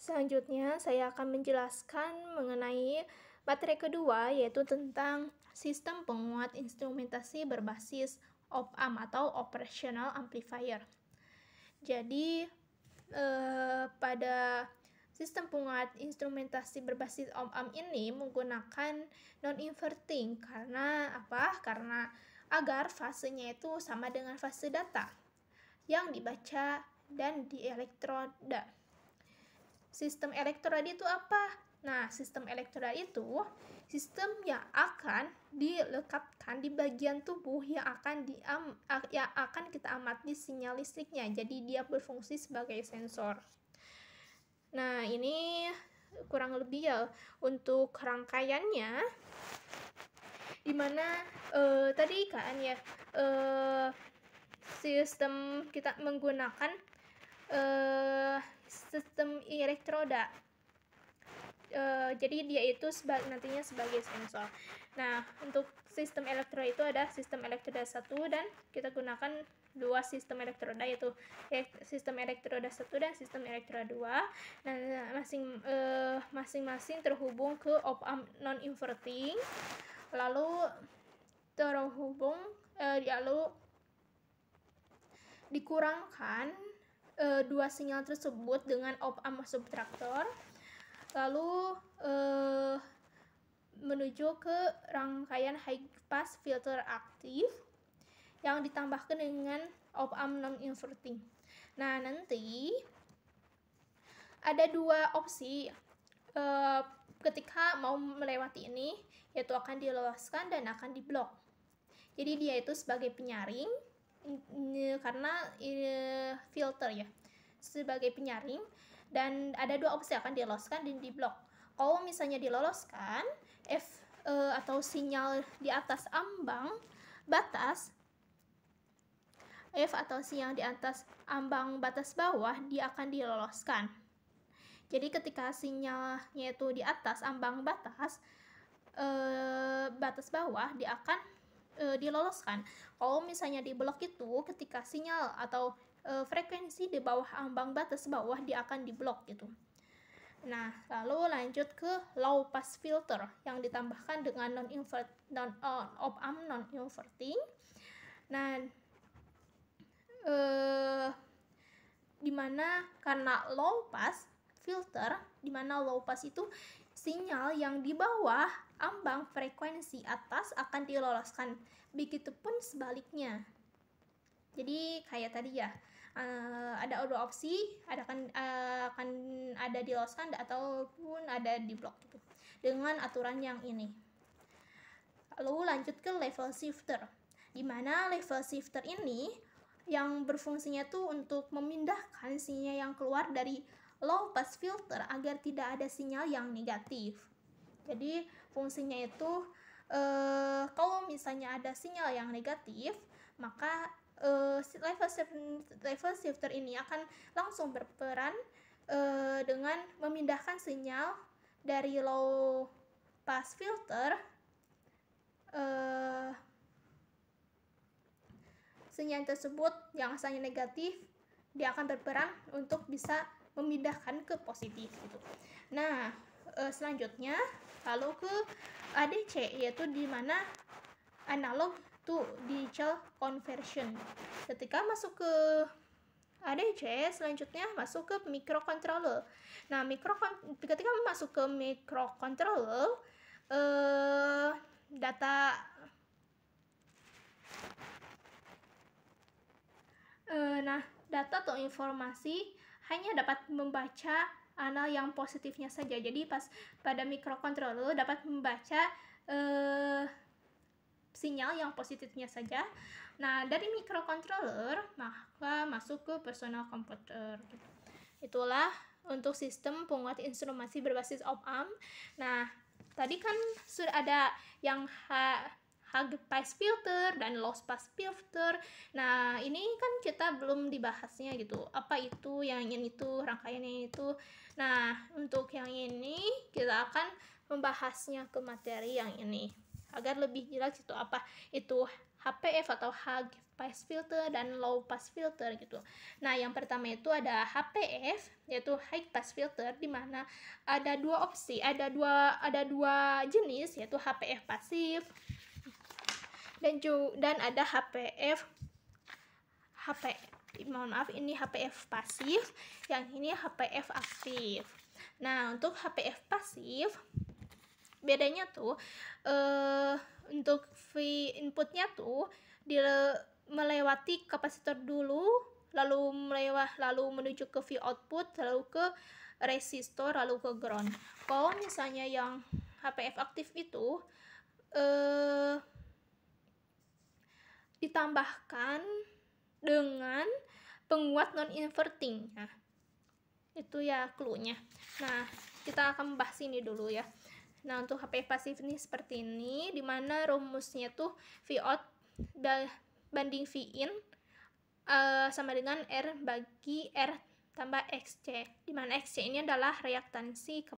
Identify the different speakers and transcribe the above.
Speaker 1: Selanjutnya, saya akan menjelaskan mengenai materi kedua, yaitu tentang sistem penguat instrumentasi berbasis op-amp atau operational amplifier. Jadi, pada sistem penguat instrumentasi berbasis op-amp ini menggunakan non-inverting. Karena apa? Karena agar fasenya itu sama dengan fase data yang dibaca dan dielektroda. Sistem elektroda itu apa? Nah, sistem elektroda itu sistem yang akan dilekatkan di bagian tubuh yang akan kita amati sinyal listriknya. Jadi dia berfungsi sebagai sensor. Nah, ini kurang lebih ya untuk rangkaiannya, dimana tadi kan ya sistem kita menggunakan sistem elektroda. Jadi dia itu nantinya sebagai sensor. Nah, untuk sistem elektroda itu ada sistem elektroda 1 dan kita gunakan dua sistem elektroda, yaitu sistem elektroda 1 dan sistem elektroda 2. Nah, masing-masing terhubung ke op-amp non-inverting, lalu dikurangkan dua sinyal tersebut dengan op-amp subtraktor, lalu menuju ke rangkaian high pass filter aktif yang ditambahkan dengan op-amp non-inverting. Nah, nanti ada dua opsi ketika mau melewati ini, yaitu akan diloloskan dan akan diblok. Jadi dia itu sebagai penyaring, karena filter ya, sebagai penyaring, dan ada dua opsi, akan diloloskan dan diblok. Kalau misalnya diloloskan, atau sinyal di atas ambang batas atau sinyal di atas ambang batas bawah, dia akan diloloskan. Jadi ketika sinyalnya itu di atas ambang batas bawah, dia akan diloloskan. Kalau misalnya di blok itu, ketika sinyal atau frekuensi di bawah ambang batas bawah, dia akan diblok gitu. Nah, lalu lanjut ke low pass filter yang ditambahkan dengan op-amp non-inverting. Nah, dimana karena low pass filter, dimana low pass itu sinyal yang di bawah ambang frekuensi atas akan diloloskan, begitupun sebaliknya. Jadi kayak tadi ya, ada dua opsi, akan ada diloloskan ataupun ada di blok gitu, dengan aturan yang ini. Lalu lanjut ke level shifter, dimana level shifter ini yang berfungsinya tuh untuk memindahkan sinyal yang keluar dari low pass filter agar tidak ada sinyal yang negatif. Jadi fungsinya itu kalau misalnya ada sinyal yang negatif, maka level shifter ini akan langsung berperan dengan memindahkan sinyal dari low pass filter, sinyal tersebut yang asalnya negatif, dia akan berperan untuk bisa memindahkan ke positif gitu. Nah, selanjutnya lalu ke ADC, yaitu dimana analog to digital conversion. Ketika masuk ke ADC, selanjutnya masuk ke microcontroller. Nah, ketika masuk ke microcontroller, data atau informasi hanya dapat membaca anal yang positifnya saja. Jadi pada microcontroller dapat membaca sinyal yang positifnya saja. Nah, dari microcontroller maka masuk ke personal computer gitu. Itulah untuk sistem penguat instrumentasi berbasis op-amp. Nah, tadi kan sudah ada yang high pass filter dan low pass filter. Nah, ini kan kita belum dibahasnya gitu. Apa itu, yang ini itu, rangkaiannya itu. Nah, untuk yang ini kita akan membahasnya ke materi yang ini agar lebih jelas itu apa itu HPF atau high pass filter dan low pass filter gitu. Nah, yang pertama itu ada HPF, yaitu high pass filter, di mana ada dua opsi, ada dua jenis, yaitu HPF pasif dan ada mohon maaf, ini HPF pasif, yang ini HPF aktif. Nah, untuk HPF pasif bedanya tuh untuk V inputnya tuh melewati kapasitor dulu, lalu menuju ke V output, lalu ke resistor, lalu ke ground. Kalau misalnya yang HPF aktif itu ditambahkan dengan penguat non-inverting. Nah, itu ya clue-nya. Nah, kita akan membahas ini dulu ya. Nah, untuk HPF pasif ini seperti ini, dimana rumusnya tuh V out banding V in sama dengan R bagi R tambah XC, dimana XC ini adalah reaktansi